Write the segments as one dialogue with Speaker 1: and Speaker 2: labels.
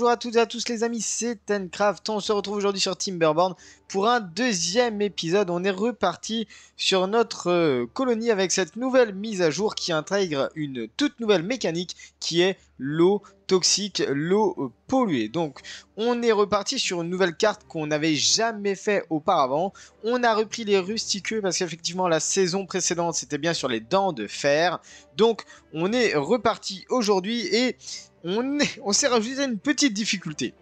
Speaker 1: bonjour à toutes et à tous les amis, c'est Tencraft. On se retrouve aujourd'hui sur Timberborn pour un deuxième épisode. On est reparti sur notre colonie avec cette nouvelle mise à jour qui intègre une toute nouvelle mécanique qui est l'eau toxique, l'eau polluée. Donc on est reparti sur une nouvelle carte qu'on n'avait jamais fait auparavant. On a repris les rustiqueux parce qu'effectivement la saison précédente c'était bien sur les dents de fer. Donc on est reparti aujourd'hui et on s'est rajouté une petite difficulté.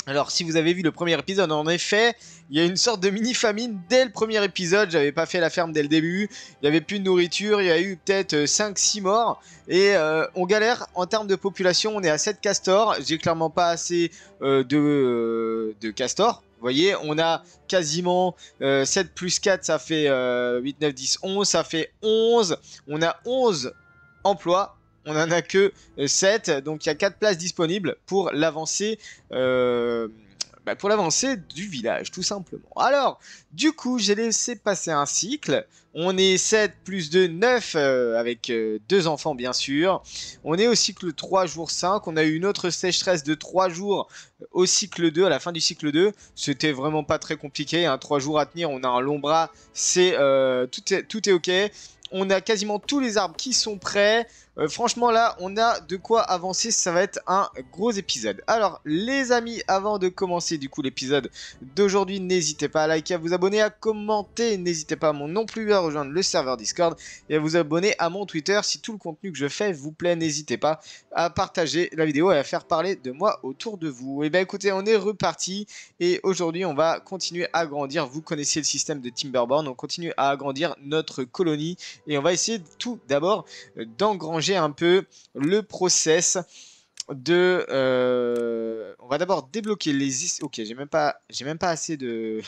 Speaker 1: Alors si vous avez vu le premier épisode, en effet, il y a une sorte de mini-famine dès le premier épisode. J'avais pas fait la ferme dès le début, il n'y avait plus de nourriture, il y a eu peut-être 5-6 morts. Et on galère en termes de population, on est à 7 castors. J'ai clairement pas assez de castors. Vous voyez, on a quasiment 7 plus 4, ça fait 8, 9, 10, 11, ça fait 11. On a 11 emplois. On n'en a que 7, donc il y a 4 places disponibles pour l'avancée du village, tout simplement. Alors, du coup, j'ai laissé passer un cycle. On est 7 plus 2, 9, avec 2 enfants, bien sûr. On est au cycle 3, jour 5. On a eu une autre sécheresse de 3 jours au cycle 2, à la fin du cycle 2. C'était vraiment pas très compliqué, hein. 3 jours à tenir, on a un long bras, tout est ok. On a quasiment tous les arbres qui sont prêts. Franchement là on a de quoi avancer, ça va être un gros épisode. Alors les amis, avant de commencer du coup l'épisode d'aujourd'hui, n'hésitez pas à liker, à vous abonner, à commenter. N'hésitez pas non plus à rejoindre le serveur Discord et à vous abonner à mon Twitter. Si tout le contenu que je fais vous plaît, n'hésitez pas à partager la vidéo et à faire parler de moi autour de vous. Et bien écoutez, on est reparti et aujourd'hui on va continuer à grandir. Vous connaissez le système de Timberborn, on continue à agrandir notre colonie et on va essayer tout d'abord d'engranger un peu le process de on va d'abord débloquer les ok, j'ai même pas assez de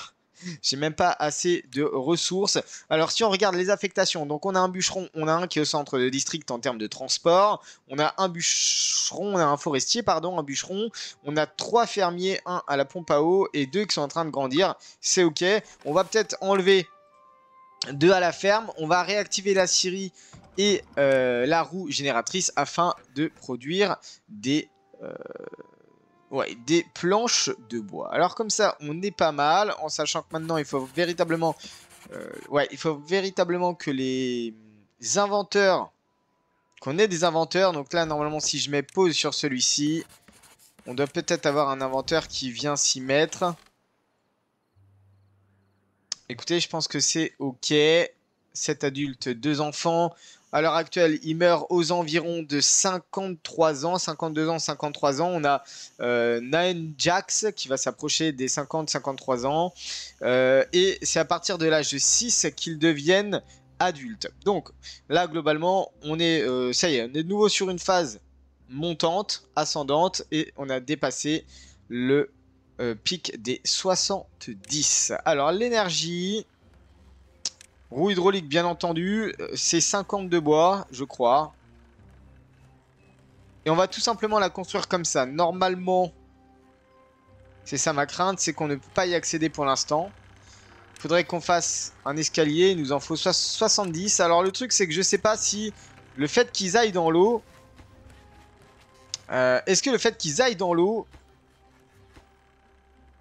Speaker 1: j'ai même pas assez de ressources. Alors si on regarde les affectations, donc on a un bûcheron, on a un qui est au centre de district en termes de transport, on a un bûcheron, on a un forestier, pardon, un bûcheron, on a 3 fermiers, 1 à la pompe à eau et 2 qui sont en train de grandir. C'est ok, on va peut-être enlever 2 à la ferme, on va réactiver la scierie et la roue génératrice afin de produire des planches de bois. Alors comme ça, on est pas mal, en sachant que maintenant, il faut véritablement que les inventeurs, qu'on ait des inventeurs. Donc là, normalement, si je mets pause sur celui-ci, on doit peut-être avoir un inventeur qui vient s'y mettre. Écoutez, je pense que c'est ok. 7 adultes, 2 enfants. À l'heure actuelle, il meurt aux environs de 53 ans, 52 ans, 53 ans. On a Nine Jax qui va s'approcher des 50-53 ans. Et c'est à partir de l'âge de 6 qu'ils deviennent adultes. Donc là, globalement, on est, ça y est, on est de nouveau sur une phase montante, ascendante. Et on a dépassé le pic des 70. Alors, l'énergie... Roue hydraulique, bien entendu, c'est 50 de bois, je crois. Et on va tout simplement la construire comme ça. Normalement, c'est ça ma crainte, c'est qu'on ne peut pas y accéder pour l'instant. Il faudrait qu'on fasse un escalier, il nous en faut 70. Alors le truc, c'est que je sais pas si le fait qu'ils aillent dans l'eau... Est-ce que le fait qu'ils aillent dans l'eau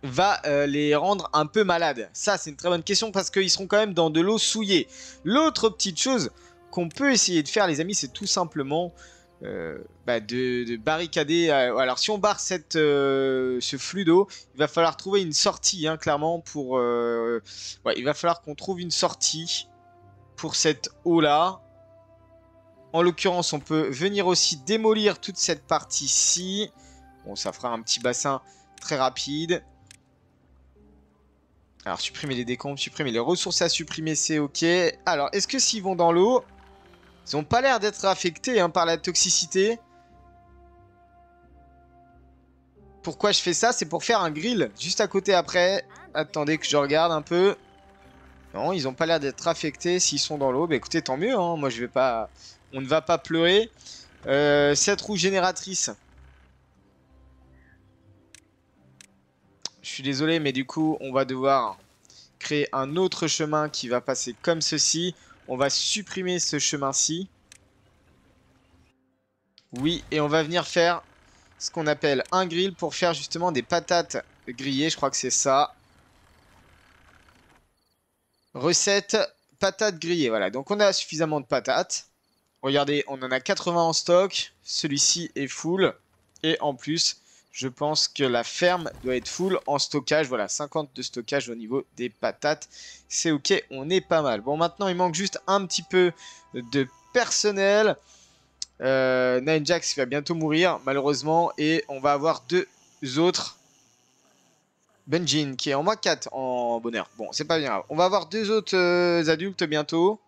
Speaker 1: va les rendre un peu malades? Ça, c'est une très bonne question parce qu'ils seront quand même dans de l'eau souillée. L'autre petite chose qu'on peut essayer de faire, les amis, c'est tout simplement de barricader. Alors, si on barre ce flux d'eau, il va falloir trouver une sortie, hein, clairement, pour... il va falloir qu'on trouve une sortie pour cette eau-là. En l'occurrence, on peut venir aussi démolir toute cette partie-ci. Bon, ça fera un petit bassin très rapide. Alors, supprimer les décombres, supprimer les ressources à supprimer, c'est ok. Alors, est-ce que s'ils vont dans l'eau, ils n'ont pas l'air d'être affectés, hein, par la toxicité. Pourquoi je fais ça? C'est pour faire un grill juste à côté après. Attendez que je regarde un peu. Non, ils n'ont pas l'air d'être affectés s'ils sont dans l'eau. Bah écoutez, tant mieux, hein. Moi, je vais pas... On ne va pas pleurer. Cette roue génératrice... Je suis désolé, mais du coup, on va devoir créer un autre chemin qui va passer comme ceci. On va supprimer ce chemin-ci. Oui, et on va venir faire ce qu'on appelle un grill pour faire justement des patates grillées. Je crois que c'est ça. Recette patates grillées. Voilà, donc on a suffisamment de patates. Regardez, on en a 80 en stock. Celui-ci est full. Et en plus, je pense que la ferme doit être full en stockage. Voilà, 50 de stockage au niveau des patates. C'est ok, on est pas mal. Bon, maintenant, il manque juste un petit peu de personnel. Ninejax va bientôt mourir, malheureusement. Et on va avoir deux autres. Benjin, qui est en moins 4 en bonheur. Bon, c'est pas bien grave. On va avoir deux autres adultes bientôt.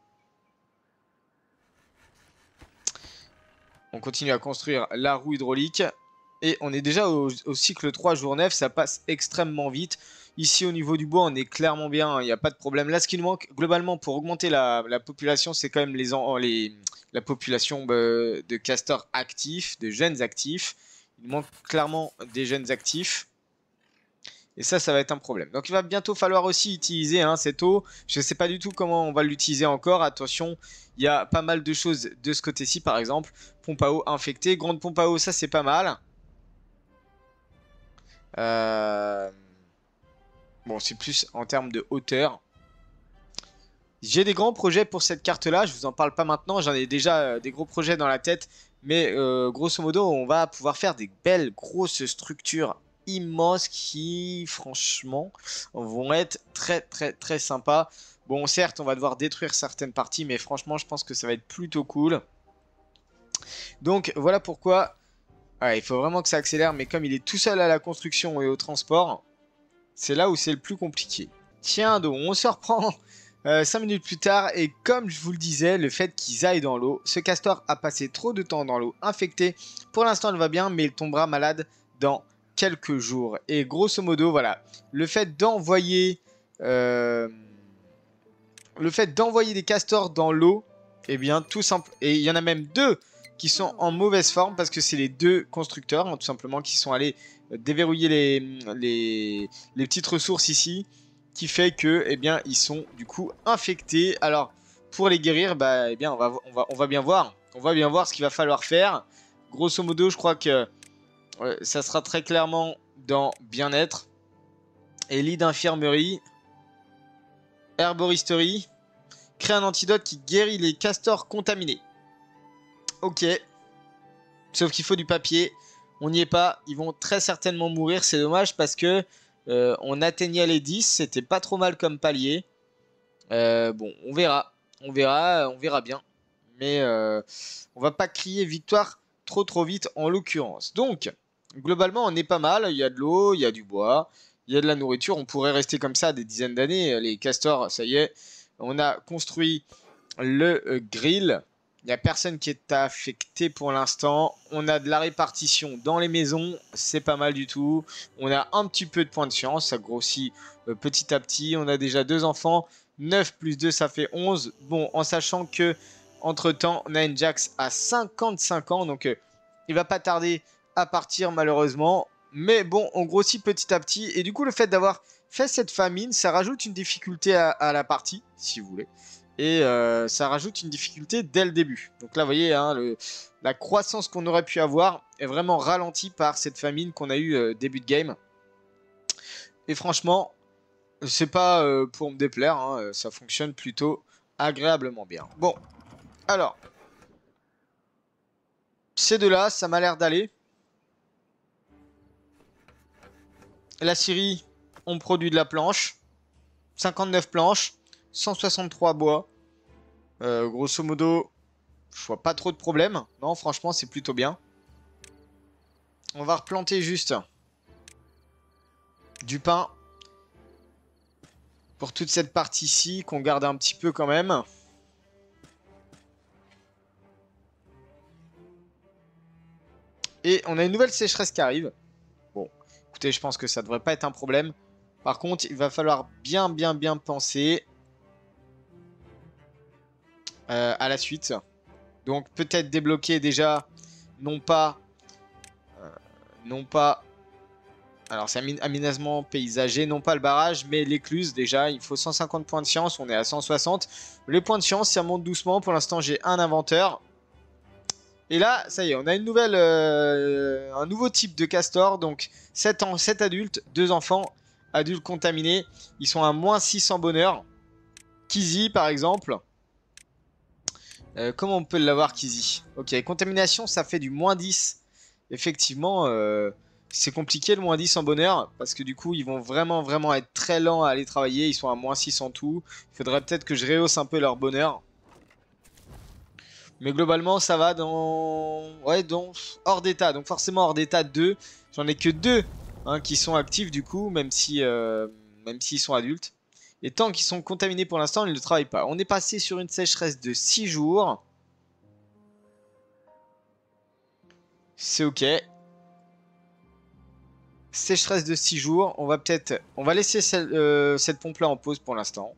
Speaker 1: On continue à construire la roue hydraulique. Et on est déjà au cycle 3, jour 9. Ça passe extrêmement vite. Ici, au niveau du bois, on est clairement bien. Il n'y a pas de problème. Là, ce qui nous manque, globalement, pour augmenter la population, c'est quand même la population de castors actifs, de jeunes actifs. Il manque clairement des jeunes actifs. Et ça va être un problème. Donc, il va bientôt falloir aussi utiliser cette eau. Je ne sais pas du tout comment on va l'utiliser encore. Attention, il y a pas mal de choses de ce côté-ci, par exemple. Pompe à eau infectée. Grande pompe à eau, ça, c'est pas mal. Bon, c'est plus en termes de hauteur. J'ai des grands projets pour cette carte-là. Je vous en parle pas maintenant. J'en ai déjà des gros projets dans la tête. Mais grosso modo, on va pouvoir faire des belles grosses structures immenses qui, franchement, vont être très, très, très sympas. Bon, certes, on va devoir détruire certaines parties. Mais franchement, je pense que ça va être plutôt cool. Donc, voilà pourquoi... Ouais, il faut vraiment que ça accélère. Mais comme il est tout seul à la construction et au transport... C'est là où c'est le plus compliqué. Tiens donc, on se reprend 5 minutes plus tard. Et comme je vous le disais, le fait qu'ils aillent dans l'eau. Ce castor a passé trop de temps dans l'eau, infecté. Pour l'instant, il va bien, mais il tombera malade dans quelques jours. Et grosso modo, voilà. Le fait d'envoyer des castors dans l'eau, eh bien, tout simple. Et il y en a même deux qui sont en mauvaise forme parce que c'est les deux constructeurs, tout simplement, qui sont allés déverrouiller les petites ressources ici, qui fait que, eh bien, ils sont du coup infectés. Alors, pour les guérir, bah, eh bien, on va bien voir. On va bien voir ce qu'il va falloir faire. Grosso modo, je crois que ça sera très clairement dans bien-être. Et lit d'infirmerie. Herboristerie. Crée un antidote qui guérit les castors contaminés. Ok. Sauf qu'il faut du papier. On n'y est pas. Ils vont très certainement mourir. C'est dommage parce que on atteignait les 10. C'était pas trop mal comme palier. Bon, on verra. On verra bien. Mais on va pas crier victoire trop vite en l'occurrence. Donc, globalement, on est pas mal. Il y a de l'eau, il y a du bois, il y a de la nourriture. On pourrait rester comme ça des dizaines d'années. Les castors, ça y est. On a construit le grill. Il n'y a personne qui est affecté pour l'instant. On a de la répartition dans les maisons. C'est pas mal du tout. On a un petit peu de points de science. Ça grossit petit à petit. On a déjà 2 enfants. 9 plus 2, ça fait 11. Bon, en sachant que, entre-temps, Ninejax a 55 ans. Donc, il va pas tarder à partir, malheureusement. Mais bon, on grossit petit à petit. Et du coup, le fait d'avoir fait cette famine, ça rajoute une difficulté à la partie, si vous voulez. Et ça rajoute une difficulté dès le début. Donc là, vous voyez, hein, la croissance qu'on aurait pu avoir est vraiment ralentie par cette famine qu'on a eu début de game. Et franchement, c'est pas pour me déplaire, hein, ça fonctionne plutôt agréablement bien. Bon, alors, ces deux-là, ça m'a l'air d'aller. La Syrie, on produit de la planche. 59 planches, 163 bois. Grosso modo, je vois pas trop de problèmes. Non, franchement, c'est plutôt bien. On va replanter juste du pain pour toute cette partie-ci qu'on garde un petit peu quand même. Et on a une nouvelle sécheresse qui arrive. Bon, écoutez, je pense que ça devrait pas être un problème. Par contre, il va falloir bien penser à la suite. Donc peut-être débloquer déjà, non pas... Alors c'est aménagement paysager, non pas le barrage, mais l'écluse déjà. Il faut 150 points de science, on est à 160. Les points de science, ça monte doucement. Pour l'instant, j'ai un inventeur. Et là, ça y est, on a une nouvelle, un nouveau type de castor. Donc 7 adultes, 2 enfants, adultes contaminés. Ils sont à moins 600 bonheur. Kizzy, par exemple. Comment on peut l'avoir, Kizzy? Ok, contamination, ça fait du moins 10. Effectivement, c'est compliqué le moins 10 en bonheur. Parce que du coup, ils vont vraiment être très lents à aller travailler. Ils sont à moins 6 en tout. Il faudrait peut-être que je rehausse un peu leur bonheur. Mais globalement, ça va dans... Ouais, dans... hors d'état. Donc forcément, hors d'état 2. J'en ai que 2 hein, qui sont actifs du coup, même si, même s'ils sont adultes. Et tant qu'ils sont contaminés pour l'instant, ils ne travaillent pas. On est passé sur une sécheresse de 6 jours. C'est ok. Sécheresse de 6 jours. On va peut-être... On va laisser cette pompe-là en pause pour l'instant.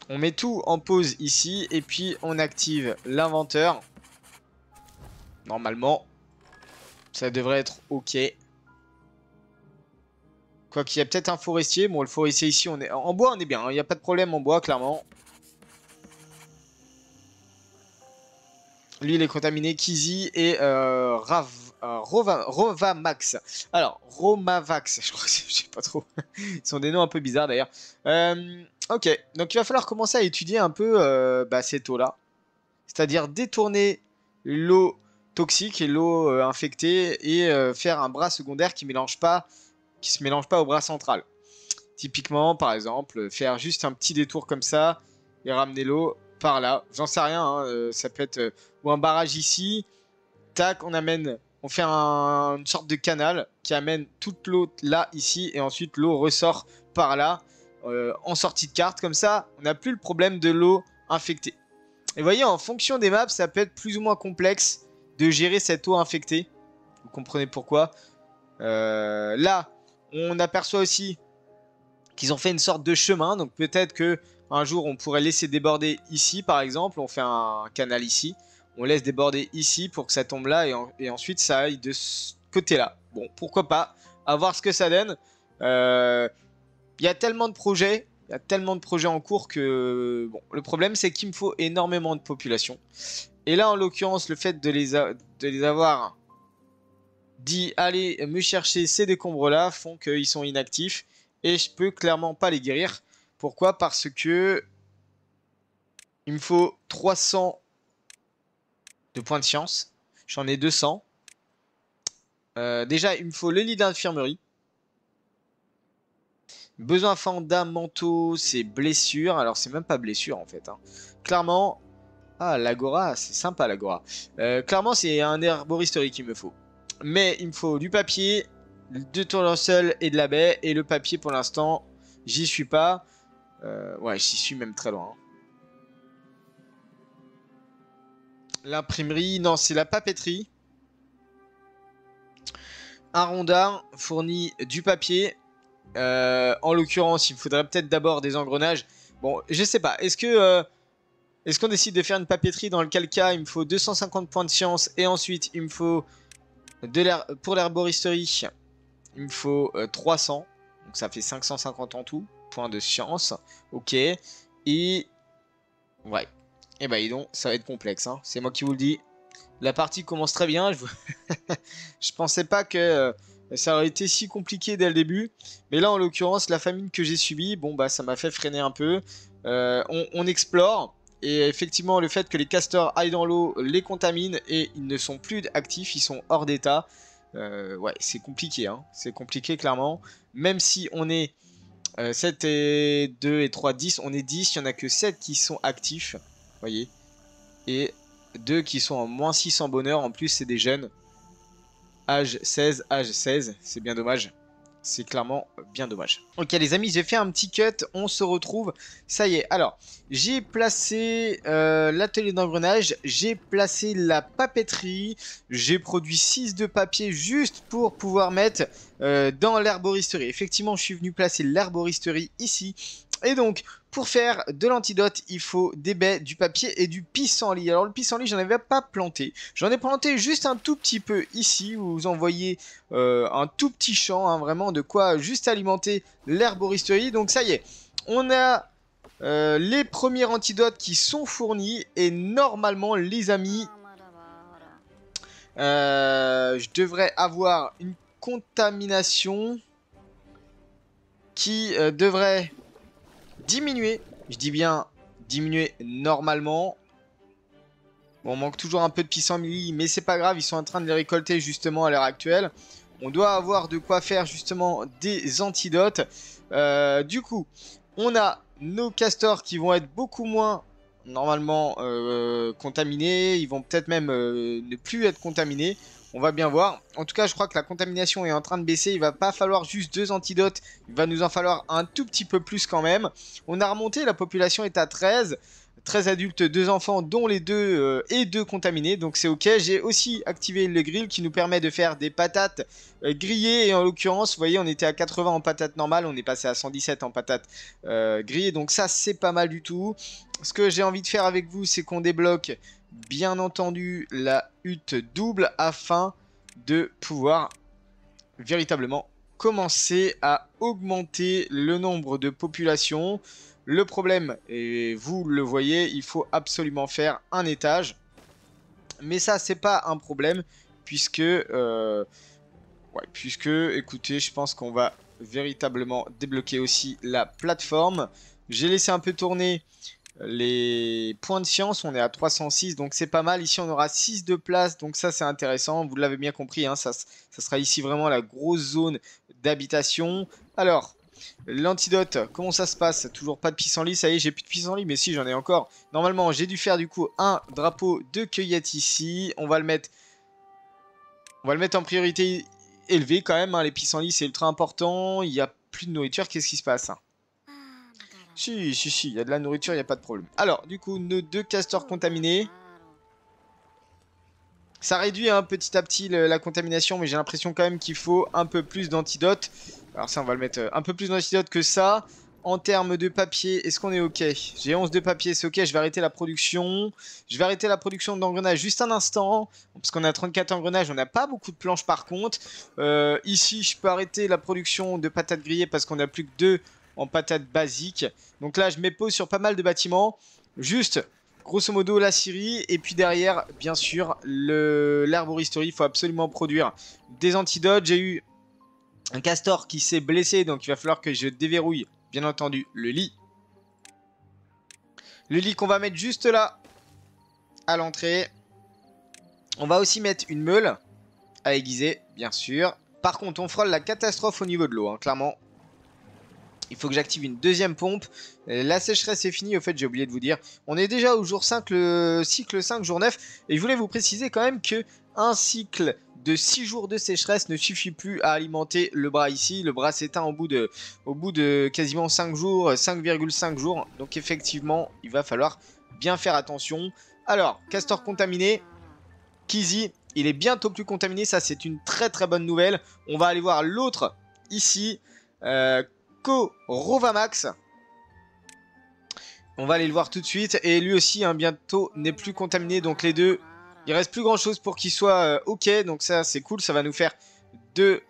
Speaker 1: On met tout en pause ici. Et puis, on active l'inventeur. Normalement, ça devrait être ok. Quoi qu'il y a peut-être un forestier. Bon, le forestier ici, on est en bois, on est bien. Il n'y a pas de problème en bois, clairement. Lui, il est contaminé. Kizzy et Rovamax. Alors, Romavax, je crois que je sais pas trop. Ils sont des noms un peu bizarres d'ailleurs. Ok, donc il va falloir commencer à étudier un peu cette eau-là. C'est-à-dire détourner l'eau toxique et l'eau infectée et faire un bras secondaire qui se mélange pas au bras central. Typiquement, par exemple, faire juste un petit détour comme ça et ramener l'eau par là. J'en sais rien, hein, ça peut être ou un barrage ici. Tac, on fait une sorte de canal qui amène toute l'eau là, ici, et ensuite l'eau ressort par là, en sortie de carte. Comme ça, on n'a plus le problème de l'eau infectée. Et vous voyez, en fonction des maps, ça peut être plus ou moins complexe de gérer cette eau infectée. Vous comprenez pourquoi. Là, on aperçoit aussi qu'ils ont fait une sorte de chemin. Donc peut-être que un jour, on pourrait laisser déborder ici, par exemple. On fait un canal ici. On laisse déborder ici pour que ça tombe là. Et ensuite, ça aille de ce côté-là. Bon, pourquoi pas. À voir ce que ça donne. Il y a tellement de projets. Il y a tellement de projets en cours que... Bon, le problème, c'est qu'il me faut énormément de population. Et là, en l'occurrence, le fait de les avoir dit « Allez me chercher ces décombres-là » font qu'ils sont inactifs. Et je peux clairement pas les guérir. Pourquoi? Parce que... Il me faut 300 de points de science. J'en ai 200. Déjà, il me faut le lit d'infirmerie. Besoins fondamentaux, c'est blessure. Alors, c'est même pas blessure, en fait. Hein. Clairement... Ah, l'agora, c'est sympa, l'agora. Clairement, c'est un herboristerie qu'il me faut. Mais il me faut du papier, de tournesol et de la baie. Et le papier, pour l'instant, j'y suis pas. Ouais, j'y suis même très loin. Hein. L'imprimerie, non, c'est la papeterie. Un rondard fournit du papier. En l'occurrence, il me faudrait peut-être d'abord des engrenages. Bon, je sais pas. Est-ce qu'on décide de faire une papeterie dans lequel cas il me faut 250 points de science et ensuite il me faut pour l'herboristerie, il me faut 300. Donc ça fait 550 en tout. Points de science. Ok. Et... Ouais. Et bah dis donc, ça va être complexe. Hein. C'est moi qui vous le dis. La partie commence très bien. Je pensais pas que ça aurait été si compliqué dès le début. Mais là, en l'occurrence, la famine que j'ai subie, bon, bah, ça m'a fait freiner un peu. On explore. Et effectivement, le fait que les castors aillent dans l'eau les contamine et ils ne sont plus actifs, ils sont hors d'état. Ouais, c'est compliqué. Hein. C'est compliqué, clairement. Même si on est 7 et 2 et 3, 10, on est 10. Il n'y en a que 7 qui sont actifs. Vous voyez. Et 2 qui sont en moins 6 en bonheur. En plus, c'est des jeunes. Âge 16, c'est bien dommage. C'est clairement bien dommage. Ok les amis, j'ai fait un petit cut, on se retrouve. Ça y est, alors, j'ai placé l'atelier d'engrenage, j'ai placé la papeterie, j'ai produit 6 de papier juste pour pouvoir mettre dans l'herboristerie. Effectivement, je suis venu placer l'herboristerie ici. Et donc, pour faire de l'antidote, il faut des baies, du papier et du pissenlit. Alors le pissenlit, j'en avais pas planté. J'en ai planté juste un tout petit peu ici, où vous en voyez un tout petit champ, hein, vraiment de quoi juste alimenter l'herboristerie. Donc ça y est, on a les premiers antidotes qui sont fournis. Et normalement, les amis, je devrais avoir une contamination qui devrait diminuer. Je dis bien diminuer normalement. Bon, on manque toujours un peu de pissenlit, mais c'est pas grave, ils sont en train de les récolter justement à l'heure actuelle. On doit avoir de quoi faire justement des antidotes. Du coup, on a nos castors qui vont être beaucoup moins normalement contaminés. Ils vont peut-être même ne plus être contaminés. On va bien voir. En tout cas, je crois que la contamination est en train de baisser. Il va pas falloir juste 2 antidotes. Il va nous en falloir un tout petit peu plus quand même. On a remonté, la population est à 13. 13 adultes, 2 enfants, dont les 2 et 2 contaminés. Donc c'est ok. J'ai aussi activé le grill qui nous permet de faire des patates grillées. Et en l'occurrence, vous voyez, on était à 80 en patates normales. On est passé à 117 en patates grillées. Donc ça, c'est pas mal du tout. Ce que j'ai envie de faire avec vous, c'est qu'on débloque, bien entendu, la hutte double afin de pouvoir véritablement commencer à augmenter le nombre de populations. Le problème, et vous le voyez, il faut absolument faire un étage. Mais ça, c'est pas un problème, puisque, écoutez, je pense qu'on va véritablement débloquer aussi la plateforme. J'ai laissé un peu tourner les points de science, on est à 306, donc c'est pas mal. Ici, on aura 6 de place, donc ça, c'est intéressant. Vous l'avez bien compris, hein, ça sera ici vraiment la grosse zone d'habitation. Alors, l'antidote, comment ça se passe? Toujours pas de pissenlit, ça y est, j'ai plus de pissenlit, mais si, j'en ai encore. Normalement, j'ai dû faire du coup un drapeau de cueillette ici. On va le mettre en priorité élevée quand même, hein. Les pissenlits, c'est ultra important. Il n'y a plus de nourriture, qu'est-ce qui se passe, hein? Si, il y a de la nourriture, il n'y a pas de problème. Alors, du coup, nos 2 castors contaminés. Ça réduit petit à petit la contamination, mais j'ai l'impression quand même qu'il faut un peu plus d'antidote. Alors ça, on va le mettre un peu plus d'antidote que ça. En termes de papier, est-ce qu'on est ok? J'ai 11 de papier, c'est ok, je vais arrêter la production. Je vais arrêter la production d'engrenages juste un instant. Parce qu'on a 34 engrenages, on n'a pas beaucoup de planches par contre. Ici, je peux arrêter la production de patates grillées parce qu'on n'a plus que 2 en patates basiques. Donc là, je mets pause sur pas mal de bâtiments. Juste, grosso modo, la scierie. Et puis derrière, bien sûr, l'herboristerie. Il faut absolument produire des antidotes. J'ai eu un castor qui s'est blessé, donc il va falloir que je déverrouille, bien entendu, le lit. Le lit qu'on va mettre juste là, à l'entrée. On va aussi mettre une meule à aiguiser, bien sûr. Par contre, on frôle la catastrophe au niveau de l'eau, hein, clairement. Il faut que j'active une deuxième pompe. La sécheresse est finie, au fait j'ai oublié de vous dire. On est déjà au jour 5, le cycle 5, jour 9. Et je voulais vous préciser quand même que un cycle de 6 jours de sécheresse ne suffit plus à alimenter le bras ici. Le bras s'éteint au bout de quasiment 5 jours, 5,5 jours. Donc effectivement, il va falloir bien faire attention. Alors, castor contaminé. Kizzy, il est bientôt plus contaminé. Ça, c'est une très très bonne nouvelle. On va aller voir l'autre ici. Rovamax. On va aller le voir tout de suite. Et lui aussi, hein, bientôt, n'est plus contaminé. Donc les deux, il reste plus grand chose pour qu'il soit ok. Donc ça, c'est cool. Ça va nous faire 2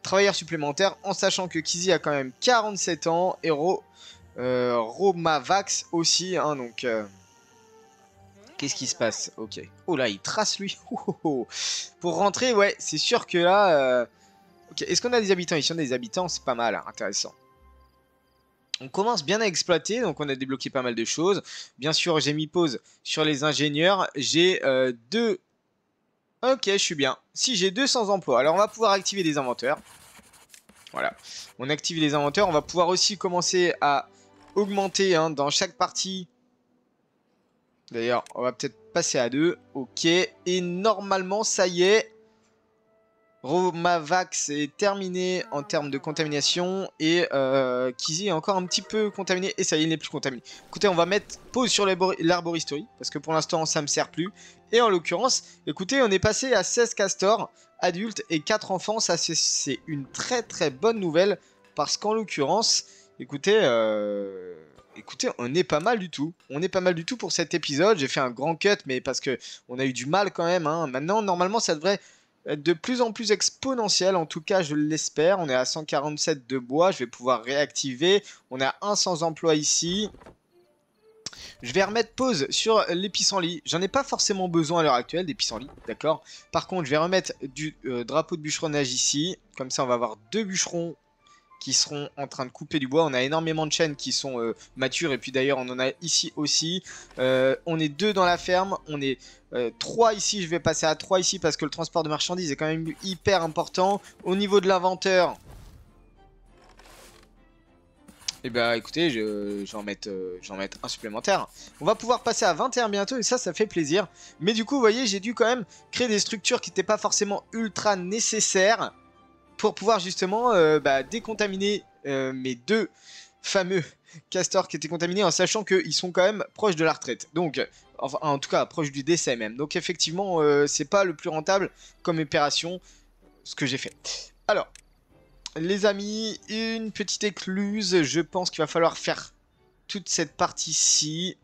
Speaker 1: travailleurs supplémentaires. En sachant que Kizzy a quand même 47 ans. Et Romavax aussi. Hein, donc, qu'est-ce qui se passe? Ok. Oh là, il trace lui. Pour rentrer, ouais, c'est sûr que là... Ok, est-ce qu'on a des habitants ici? On a des habitants, c'est pas mal, hein, intéressant. On commence bien à exploiter, donc on a débloqué pas mal de choses. Bien sûr, j'ai mis pause sur les ingénieurs. J'ai 2... Ok, je suis bien. Si, j'ai 200 emplois. Alors, on va pouvoir activer des inventeurs. Voilà. On active les inventeurs. On va pouvoir aussi commencer à augmenter hein, dans chaque partie. D'ailleurs, on va peut-être passer à 2. Ok. Et normalement, ça y est. Romavax est terminé en termes de contamination et Kizzy est encore un petit peu contaminé et ça y est, il n'est plus contaminé. Écoutez, on va mettre pause sur l'arboristerie parce que pour l'instant ça me sert plus. Et en l'occurrence, écoutez, on est passé à 16 castors adultes et 4 enfants. Ça c'est une très très bonne nouvelle parce qu'en l'occurrence, écoutez, on est pas mal du tout. On est pas mal du tout pour cet épisode. J'ai fait un grand cut mais parce que on a eu du mal quand même. Hein. Maintenant, normalement, ça devrait de plus en plus exponentiel, en tout cas je l'espère. On est à 147 de bois, je vais pouvoir réactiver. On a un sans emploi ici. Je vais remettre pause sur les pissenlits. J'en ai pas forcément besoin à l'heure actuelle des pissenlits, d'accord. Par contre, je vais remettre du drapeau de bûcheronnage ici. Comme ça, on va avoir 2 bûcherons qui seront en train de couper du bois. On a énormément de chênes qui sont matures. Et puis d'ailleurs, on en a ici aussi. On est 2 dans la ferme. On est 3 ici. Je vais passer à 3 ici parce que le transport de marchandises est quand même hyper important. Au niveau de l'inventeur... Et bah écoutez, j'en mette un supplémentaire. On va pouvoir passer à 21 bientôt et ça fait plaisir. Mais du coup, vous voyez, j'ai dû quand même créer des structures qui n'étaient pas forcément ultra nécessaires pour pouvoir justement décontaminer mes 2 fameux castors qui étaient contaminés en sachant qu'ils sont quand même proches de la retraite. Donc, enfin, en tout cas, proches du décès même. Donc effectivement, c'est pas le plus rentable comme opération, ce que j'ai fait. Alors... Les amis, une petite écluse. Je pense qu'il va falloir faire toute cette partie-ci.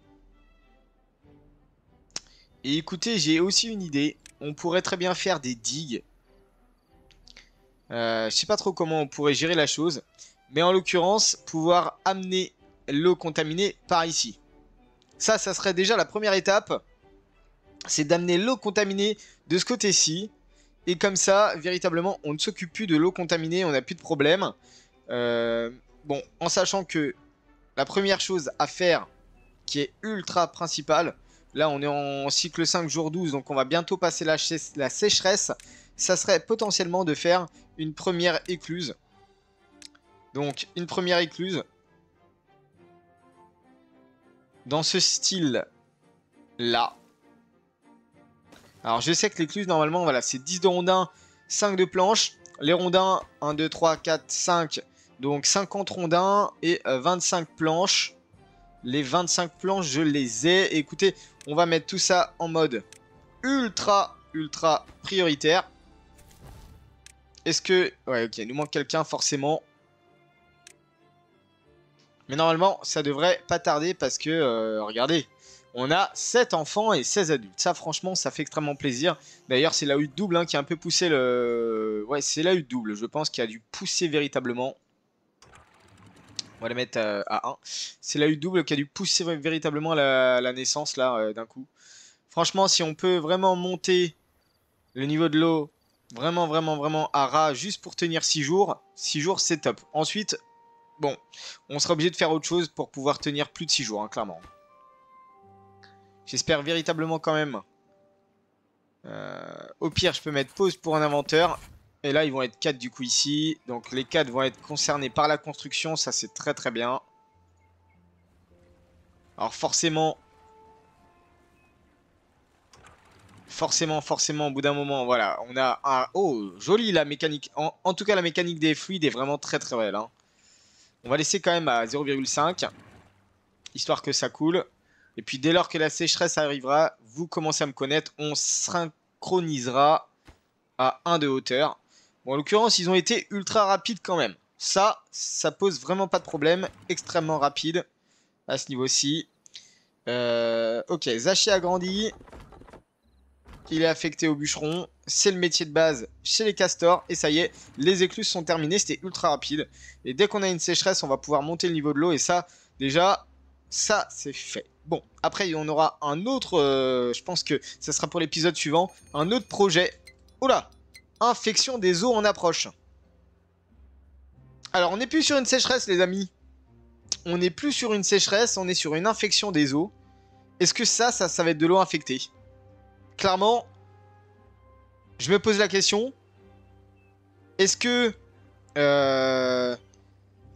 Speaker 1: Et écoutez, j'ai aussi une idée. On pourrait très bien faire des digues. Je sais pas trop comment on pourrait gérer la chose. Mais en l'occurrence, pouvoir amener l'eau contaminée par ici. Ça serait déjà la première étape. C'est d'amener l'eau contaminée de ce côté-ci. Et comme ça, véritablement, on ne s'occupe plus de l'eau contaminée, on n'a plus de problème. Bon, en sachant que la première chose à faire, qui est ultra principale, là on est en cycle 5 jour 12, donc on va bientôt passer la sécheresse, ça serait potentiellement de faire une première écluse. Donc, une première écluse. Dans ce style-là. Alors je sais que l'écluse normalement voilà c'est 10 de rondins, 5 de planches. Les rondins 1, 2, 3, 4, 5. Donc 50 rondins et 25 planches. Les 25 planches je les ai. Écoutez on va mettre tout ça en mode ultra prioritaire. Est-ce que... Ouais ok il nous manque quelqu'un forcément. Mais normalement ça devrait pas tarder parce que regardez. On a 7 enfants et 16 adultes. Ça, franchement, ça fait extrêmement plaisir. D'ailleurs, c'est la hutte double hein, qui a un peu poussé le... Ouais, c'est la hutte double, je pense, qui a dû pousser véritablement. On va la mettre à 1. C'est la hutte double qui a dû pousser véritablement la naissance, là, d'un coup. Franchement, si on peut vraiment monter le niveau de l'eau, vraiment à ras, juste pour tenir 6 jours, 6 jours, c'est top. Ensuite, bon, on sera obligé de faire autre chose pour pouvoir tenir plus de 6 jours, hein, clairement. J'espère véritablement quand même. Au pire, je peux mettre pause pour un inventeur. Et là, ils vont être 4 du coup ici. Donc les 4 vont être concernés par la construction. Ça, c'est très bien. Alors forcément, au bout d'un moment, voilà. On a un... Oh, joli la mécanique. En tout cas, la mécanique des fluides est vraiment très belle. Hein. On va laisser quand même à 0,5. Histoire que ça coule. Et puis dès lors que la sécheresse arrivera, vous commencez à me connaître, on synchronisera à 1 de hauteur. Bon, en l'occurrence, ils ont été ultra rapides quand même. Ça pose vraiment pas de problème. Extrêmement rapide à ce niveau-ci. Ok, Zaché a grandi. Il est affecté au bûcheron. C'est le métier de base chez les castors. Et ça y est, les écluses sont terminées. C'était ultra rapide. Et dès qu'on a une sécheresse, on va pouvoir monter le niveau de l'eau. Et ça, déjà, ça, c'est fait. Bon, après, on aura un autre... je pense que ça sera pour l'épisode suivant. Un autre projet. Oula! Infection des eaux en approche. Alors, on n'est plus sur une sécheresse, les amis. On n'est plus sur une sécheresse. On est sur une infection des eaux. Est-ce que ça va être de l'eau infectée? Clairement, je me pose la question. Est-ce que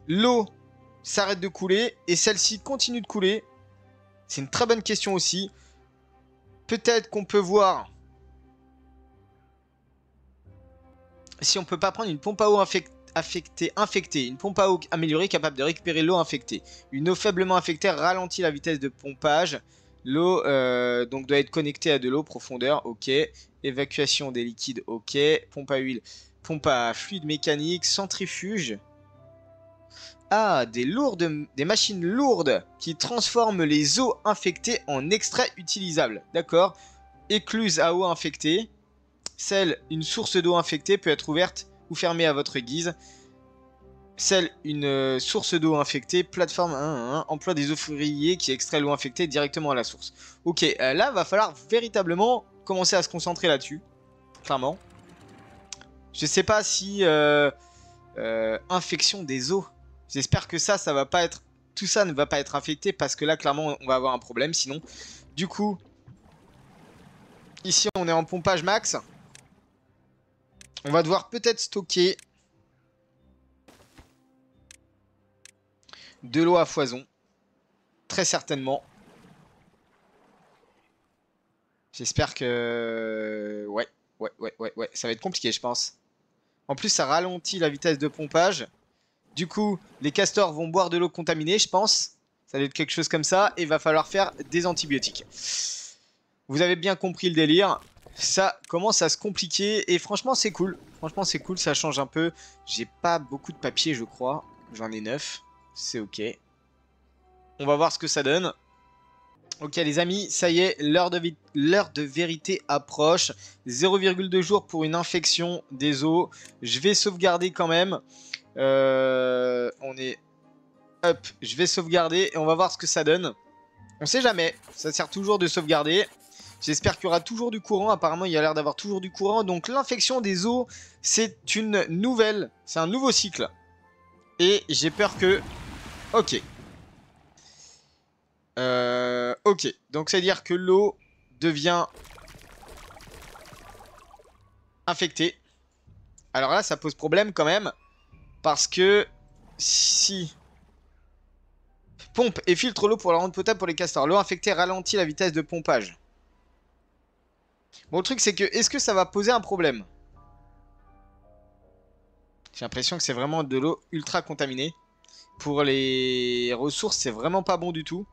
Speaker 1: l'eau s'arrête de couler et celle-ci continue de couler? C'est une très bonne question aussi. Peut-être qu'on peut voir si on peut pas prendre une pompe à eau infectée, une pompe à eau améliorée capable de récupérer l'eau infectée. Une eau faiblement infectée ralentit la vitesse de pompage. L'eau donc doit être connectée à de l'eau profondeur, ok. Évacuation des liquides, ok. Pompe à huile, pompe à fluide mécanique, centrifuge. Ah, des machines lourdes qui transforment les eaux infectées en extraits utilisables. D'accord. Écluse à eau infectée. Une source d'eau infectée peut être ouverte ou fermée à votre guise. Celle, une source d'eau infectée, plateforme emploi des ouvriers qui extraient l'eau infectée directement à la source. Ok, là, va falloir véritablement commencer à se concentrer là-dessus, clairement. Je sais pas si infection des eaux. J'espère que ça va pas être, tout ça ne va pas être infecté parce que là, clairement, on va avoir un problème. Sinon, du coup, ici, on est en pompage max. On va devoir peut-être stocker de l'eau à foison. Très certainement. J'espère que... Ouais. Ça va être compliqué, je pense. En plus, ça ralentit la vitesse de pompage. Du coup, les castors vont boire de l'eau contaminée, je pense. Ça va être quelque chose comme ça. Et il va falloir faire des antibiotiques. Vous avez bien compris le délire. Ça commence à se compliquer. Et franchement, c'est cool. Franchement, c'est cool. Ça change un peu. J'ai pas beaucoup de papier, je crois. J'en ai 9. C'est ok. On va voir ce que ça donne. Ok les amis, ça y est, l'heure de vérité approche. 0,2 jours pour une infection des os. Je vais sauvegarder quand même. On est... Hop, je vais sauvegarder et on va voir ce que ça donne. On sait jamais, ça sert toujours de sauvegarder. J'espère qu'il y aura toujours du courant. Apparemment, il y a l'air d'avoir toujours du courant. Donc l'infection des os, c'est une nouvelle. C'est un nouveau cycle. Et j'ai peur que... Ok. Ok, donc c'est à dire que l'eau devient infectée. Alors là, ça pose problème quand même. Parce que si pompe et filtre l'eau pour la rendre potable pour les castors, l'eau infectée ralentit la vitesse de pompage. Bon, le truc c'est que, est-ce que ça va poser un problème? J'ai l'impression que c'est vraiment de l'eau ultra contaminée. Pour les ressources, c'est vraiment pas bon du tout.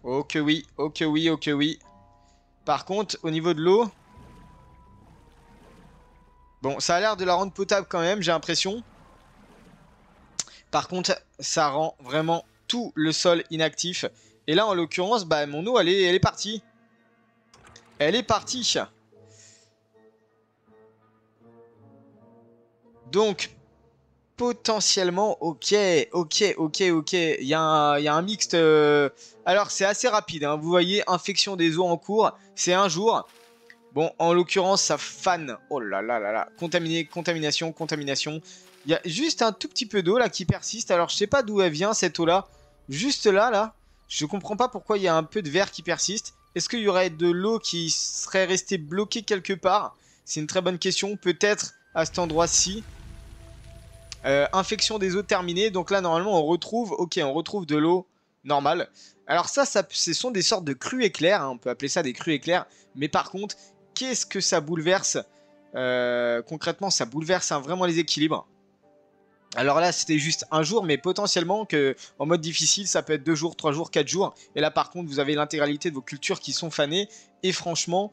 Speaker 1: Oh que oui, oh que oui, oh que oui. Par contre, au niveau de l'eau... Bon, ça a l'air de la rendre potable quand même, j'ai l'impression. Par contre, ça rend vraiment tout le sol inactif. Et là, en l'occurrence, bah, mon eau, elle est partie. Elle est partie. Donc, potentiellement, ok. Il y a un mixte... Alors, c'est assez rapide, hein. Vous voyez, infection des eaux en cours, c'est un jour. Bon, en l'occurrence, ça fane. Oh là là là là. Contamination. Il y a juste un tout petit peu d'eau là qui persiste. Alors, je sais pas d'où elle vient cette eau-là. Juste là. Je comprends pas pourquoi il y a un peu de verre qui persiste. Est-ce qu'il y aurait de l'eau qui serait restée bloquée quelque part? C'est une très bonne question. Peut-être à cet endroit-ci. Infection des eaux terminée. Donc là, normalement, on retrouve de l'eau normale. Alors ça, ce sont des sortes de crues éclairs. Hein, on peut appeler ça des crues éclairs. Mais par contre, qu'est-ce que ça bouleverse? Concrètement, ça bouleverse vraiment les équilibres. Alors là, c'était juste un jour, mais potentiellement que en mode difficile, ça peut être 2 jours, 3 jours, 4 jours. Et là, par contre, vous avez l'intégralité de vos cultures qui sont fanées. Et franchement,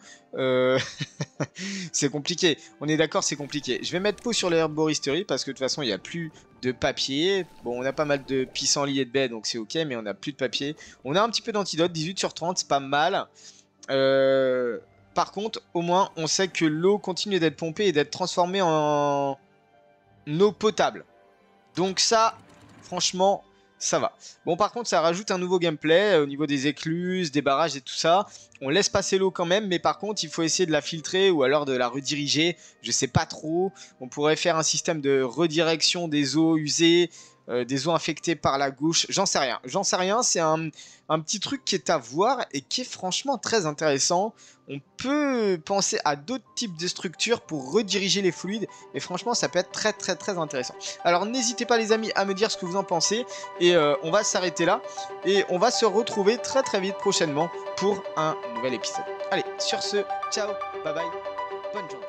Speaker 1: c'est compliqué. On est d'accord, c'est compliqué. Je vais mettre pause sur l'herboristerie parce que de toute façon, il n'y a plus de papier. Bon, on a pas mal de pissenlits et de baies, donc c'est ok, mais on n'a plus de papier. On a un petit peu d'antidote, 18 sur 30, c'est pas mal. Par contre, au moins, on sait que l'eau continue d'être pompée et d'être transformée en eau potable. Donc ça, franchement, ça va. Bon, par contre, ça rajoute un nouveau gameplay au niveau des écluses, des barrages et tout ça. On laisse passer l'eau quand même, mais par contre, il faut essayer de la filtrer ou alors de la rediriger. Je sais pas trop. On pourrait faire un système de redirection des eaux usées, des eaux infectées par la gouche. J'en sais rien. J'en sais rien. C'est un petit truc qui est à voir et qui est franchement très intéressant. On peut penser à d'autres types de structures pour rediriger les fluides. Et franchement, ça peut être très très très intéressant. Alors n'hésitez pas les amis à me dire ce que vous en pensez. Et on va s'arrêter là. Et on va se retrouver très très vite prochainement pour un nouvel épisode. Allez, sur ce, ciao, bye bye, bonne journée.